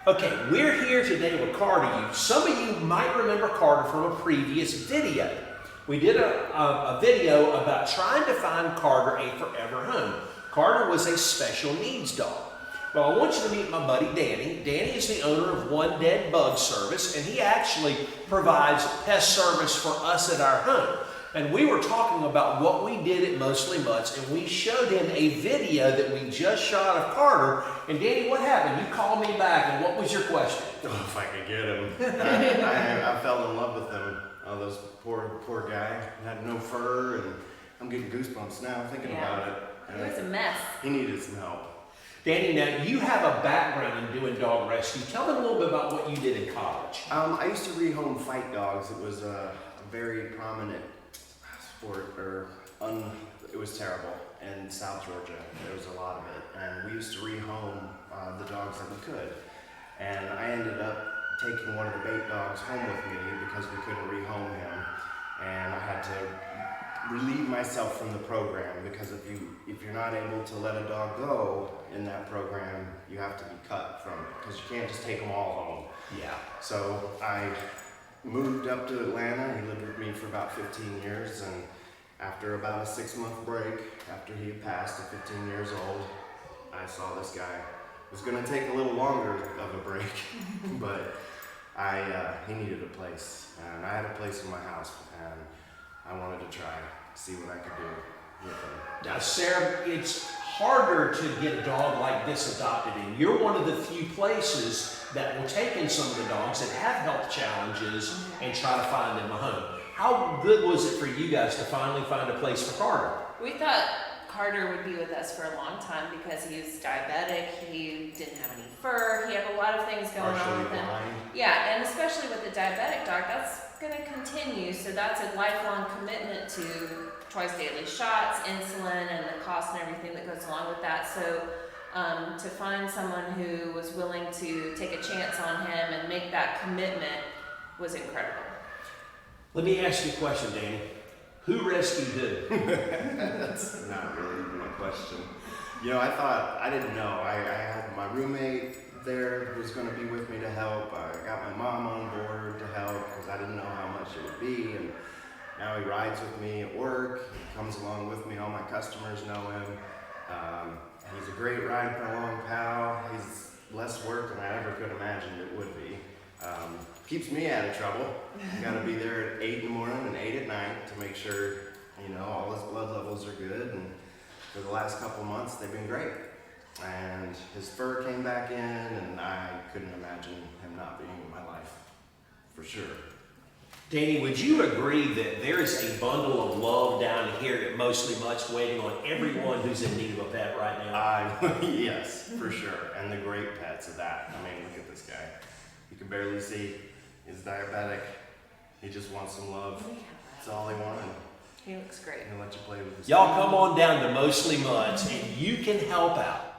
Okay, we're here today with Carter. Some of you might remember Carter from a previous video. We did a video about trying to find Carter a forever home. Carter was a special needs dog. Well, I want you to meet my buddy Danny. Danny is the owner of One Dead Bug Service, and he actually provides pest service for us at our home. And we were talking about what we did at Mostly Mutts, and we showed him a video that we just shot of Carter. And Danny, what happened? You called me back, and what was your question? Oh, if I could get him. I fell in love with him. Oh, those poor guy had no fur, and I'm getting goosebumps now thinking about it. It was a mess. He needed some help. Danny, now you have a background in doing dog rescue. Tell them a little bit about what you did in college. I used to rehome fight dogs. It was a very prominent sport, it was terrible in South Georgia. There was a lot of it, and we used to rehome the dogs that we could. And I ended up taking one of the bait dogs home with me because we couldn't rehome him, and I had to relieve myself from the program because if you're not able to let a dog go in that program, you have to be cut from it because you can't just take them all home. Yeah. So I moved up to Atlanta. He lived with me for about 15 years, and after about a 6-month break, after he had passed at 15 years old, I saw this guy. It was gonna take a little longer of a break, but he needed a place, and I had a place in my house, and I wanted to try, see what I could do with him. Now, Sarah, it's harder to get a dog like this adopted in. You're one of the few places that will take in some of the dogs that have health challenges and try to find them a home. How good was it for you guys to finally find a place for Carter? We thought Carter would be with us for a long time because he was diabetic, he didn't have any fur, he had a lot of things going on with him. Blind. Yeah, and especially with the diabetic dog, that's going to continue. So that's a lifelong commitment to twice daily shots, insulin, and the cost and everything that goes along with that. So to find someone who was willing to take a chance on him and make that commitment was incredible. Let me ask you a question, Danny. Who rescued who? That's not really even a question. You know, I didn't know. I had my roommate there who was going to be with me to help. I got my mom on board to help because I didn't know how much it would be. And now he rides with me at work. He comes along with me. All my customers know him. He's a great ride for a long pal. He's less work than I ever could imagine it would be. Keeps me out of trouble. Got to be there at 8 in the morning and 8 at night to make sure, all his blood levels are good. And for the last couple months, they've been great. And his fur came back in, and I couldn't imagine him not being in my life, for sure. Danny, would you agree that there is a bundle of love down here at Mostly Mutts waiting on everyone who's in need of a pet right now? Yes, for sure. And the great pets of that. I mean, look at this guy. You can barely see. He's diabetic. He just wants some love. That's all he wanted. He looks great. He'll let you play with his Y'all come on down to Mostly Mutts and you can help out.